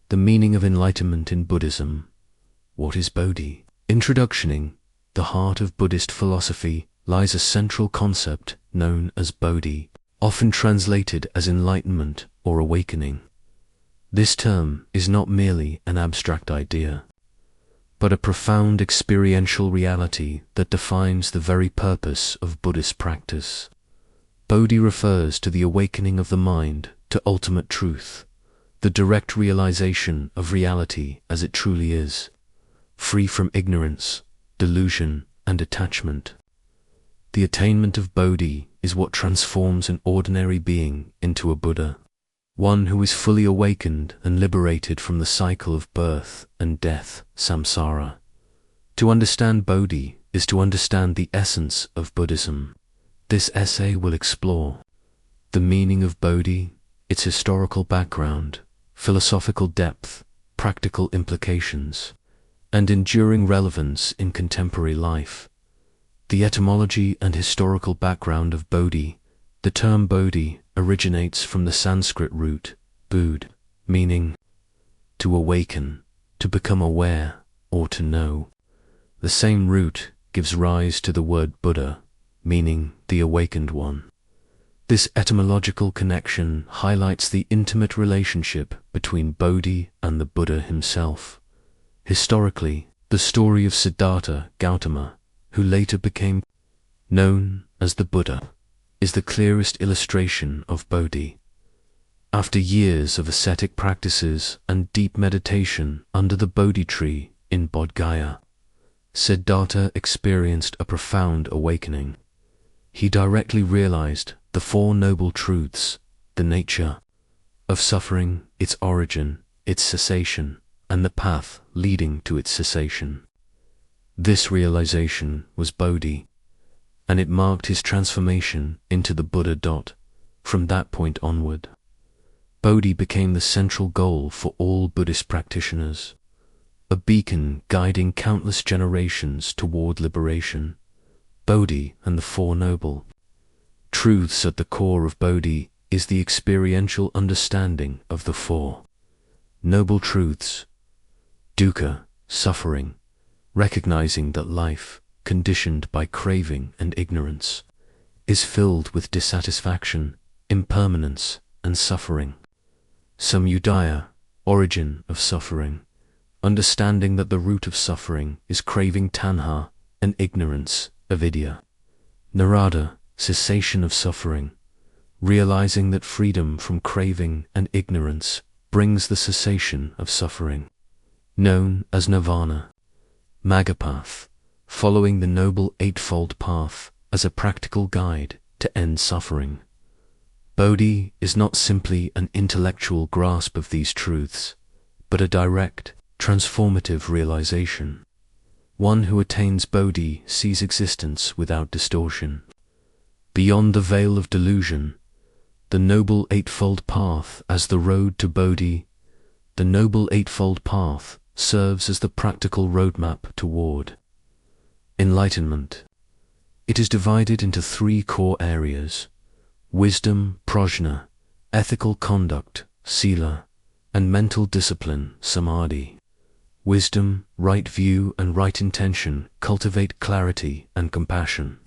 The meaning of enlightenment in Buddhism. What is Bodhi? Introductioning the heart of Buddhist philosophy lies a central concept known as Bodhi, often translated as enlightenment or awakening. This term is not merely an abstract idea, but a profound experiential reality that defines the very purpose of Buddhist practice. Bodhi refers to the awakening of the mind to ultimate truth, the direct realization of reality as it truly is, free from ignorance, delusion, and attachment. The attainment of Bodhi is what transforms an ordinary being into a Buddha, one who is fully awakened and liberated from the cycle of birth and death, samsara. To understand Bodhi is to understand the essence of Buddhism. This essay will explore the meaning of Bodhi, its historical background, philosophical depth, practical implications, and enduring relevance in contemporary life. The etymology and historical background of Bodhi. The term Bodhi originates from the Sanskrit root Bod, meaning to awaken, to become aware, or to know. The same root gives rise to the word Buddha, meaning the awakened one. This etymological connection highlights the intimate relationship between Bodhi and the Buddha himself. Historically, the story of Siddhartha Gautama, who later became known as the Buddha, is the clearest illustration of Bodhi. After years of ascetic practices and deep meditation under the Bodhi tree in Bodh Gaya, Siddhartha experienced a profound awakening. He directly realized the Four Noble Truths, the nature of suffering, its origin, its cessation, and the path leading to its cessation. This realization was Bodhi, and it marked his transformation into the Buddha. From that point onward, Bodhi became the central goal for all Buddhist practitioners, a beacon guiding countless generations toward liberation. Bodhi and the Four Noble Truths. At the core of Bodhi is the experiential understanding of the Four Noble Truths. Dukkha, suffering, recognizing that life, conditioned by craving and ignorance, is filled with dissatisfaction, impermanence, and suffering. Samudaya, origin of suffering, understanding that the root of suffering is craving tanha and ignorance, avidya. Nirodha, cessation of suffering, realizing that freedom from craving and ignorance brings the cessation of suffering, known as nirvana. Maggapath, following the Noble Eightfold Path as a practical guide to end suffering. Bodhi is not simply an intellectual grasp of these truths, but a direct, transformative realization. One who attains Bodhi sees existence without distortion. Beyond the veil of delusion, the Noble Eightfold Path as the road to Bodhi. The Noble Eightfold Path serves as the practical roadmap toward enlightenment. It is divided into three core areas: wisdom, prajna, ethical conduct, sila, and mental discipline, samadhi. Wisdom, right view, and right intention cultivate clarity and compassion.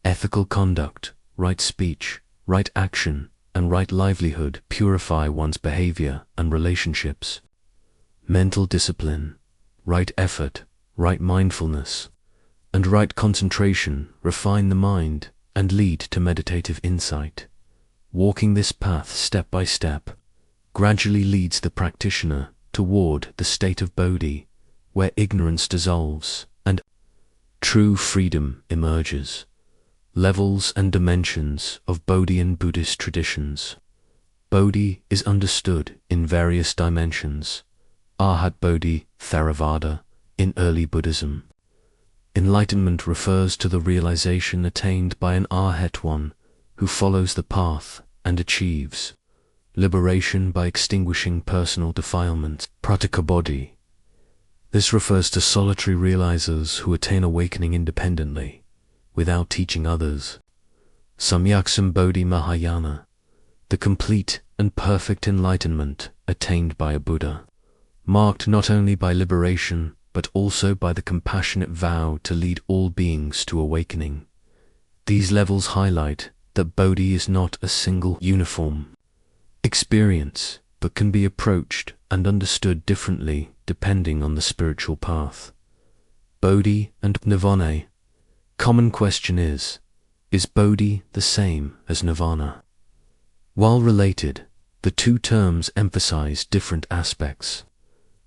Ethical conduct, right speech, right action, and right livelihood purify one's behavior and relationships. Mental discipline, right effort, right mindfulness, and right concentration refine the mind and lead to meditative insight. Walking this path step by step gradually leads the practitioner toward the state of Bodhi, where ignorance dissolves and true freedom emerges. Levels and dimensions of Bodhi in Buddhist traditions. Bodhi is understood in various dimensions. Arhat Bodhi, Theravada, in early Buddhism. Enlightenment refers to the realization attained by an Arhat, one who follows the path and achieves liberation by extinguishing personal defilements. Pratika Bodhi. This refers to solitary realizers who attain awakening independently, without teaching others. Samyaksam Bodhi Mahayana, the complete and perfect enlightenment attained by a Buddha. marked not only by liberation, but also by the compassionate vow to lead all beings to awakening. These levels highlight that Bodhi is not a single uniform experience, but can be approached and understood differently depending on the spiritual path. Bodhi and Nirvana. Common question is Bodhi the same as Nirvana? While related, the two terms emphasize different aspects.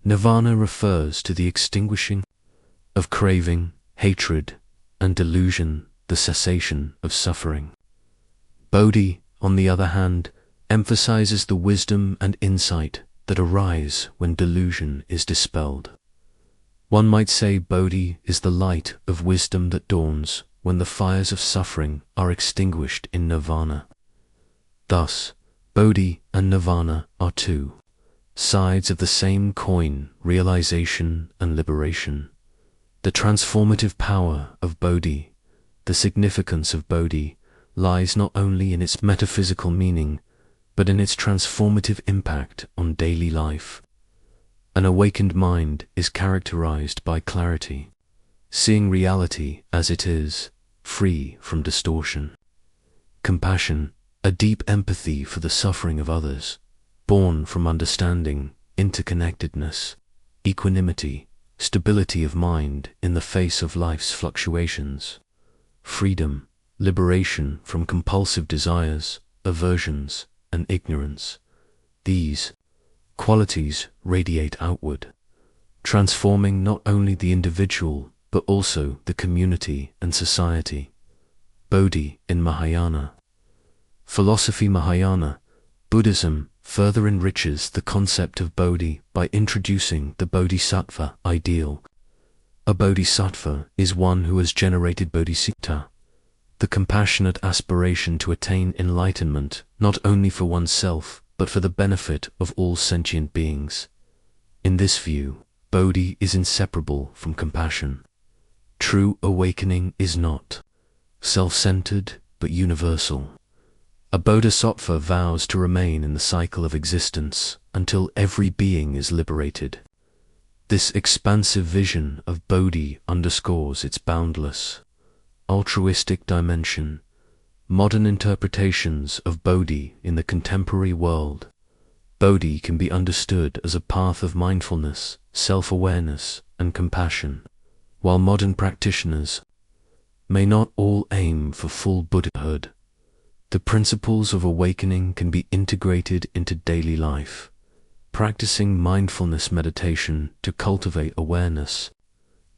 Nirvana refers to the extinguishing of craving, hatred, and delusion, the cessation of suffering. Bodhi, on the other hand, emphasizes the wisdom and insight that arise when delusion is dispelled. One might say Bodhi is the light of wisdom that dawns when the fires of suffering are extinguished in Nirvana. Thus, Bodhi and Nirvana are two sides of the same coin, realization and liberation. The transformative power of Bodhi, the significance of Bodhi, lies not only in its metaphysical meaning, but in its transformative impact on daily life. An awakened mind is characterized by clarity, seeing reality as it is, free from distortion. Compassion, a deep empathy for the suffering of others, born from understanding, interconnectedness, equanimity, stability of mind in the face of life's fluctuations. Freedom, liberation from compulsive desires, aversions, and ignorance. These qualities radiate outward, transforming not only the individual but also the community and society. Bodhi in Mahayana. Philosophy Mahayana, Buddhism further enriches the concept of Bodhi by introducing the Bodhisattva ideal. A Bodhisattva is one who has generated Bodhicitta, the compassionate aspiration to attain enlightenment not only for oneself but for the benefit of all sentient beings. In this view, Bodhi is inseparable from compassion. True awakening is not self-centered but universal. A Bodhisattva vows to remain in the cycle of existence until every being is liberated. This expansive vision of Bodhi underscores its boundless, altruistic dimension. Modern interpretations of Bodhi in the contemporary world. Bodhi can be understood as a path of mindfulness, self-awareness, and compassion. While modern practitioners may not all aim for full Buddhahood, the principles of awakening can be integrated into daily life. Practicing mindfulness meditation to cultivate awareness,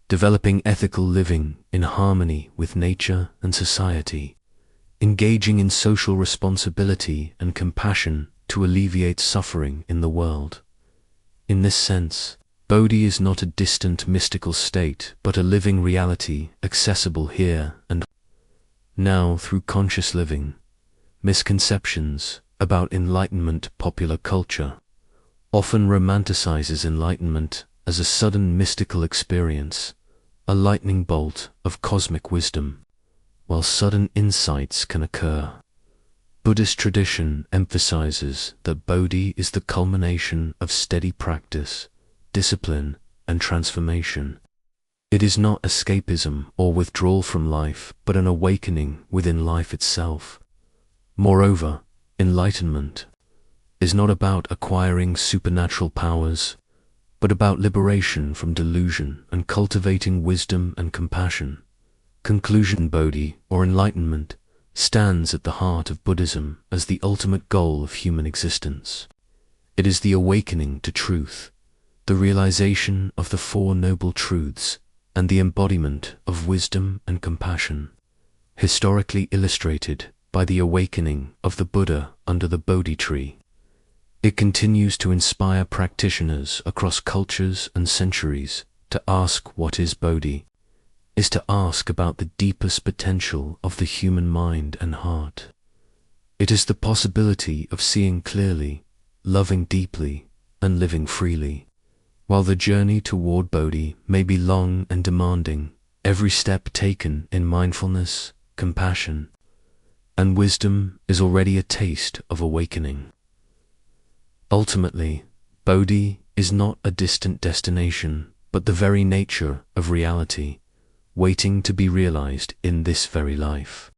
developing ethical living in harmony with nature and society, engaging in social responsibility and compassion to alleviate suffering in the world. In this sense, Bodhi is not a distant mystical state, but a living reality accessible here and now through conscious living. Misconceptions about enlightenment. Popular culture often romanticizes enlightenment as a sudden mystical experience, a lightning bolt of cosmic wisdom. While sudden insights can occur, Buddhist tradition emphasizes that Bodhi is the culmination of steady practice, discipline, and transformation. It is not escapism or withdrawal from life, but an awakening within life itself. Moreover, enlightenment is not about acquiring supernatural powers, but about liberation from delusion and cultivating wisdom and compassion. Conclusion. Bodhi, or enlightenment, stands at the heart of Buddhism as the ultimate goal of human existence. It is the awakening to truth, the realization of the Four Noble Truths, and the embodiment of wisdom and compassion, historically illustrated by the awakening of the Buddha under the Bodhi tree. It continues to inspire practitioners across cultures and centuries to ask what is Bodhi, is to ask about the deepest potential of the human mind and heart. It is the possibility of seeing clearly, loving deeply, and living freely. While the journey toward Bodhi may be long and demanding, every step taken in mindfulness, compassion, and wisdom is already a taste of awakening. Ultimately, Bodhi is not a distant destination, but the very nature of reality, waiting to be realized in this very life.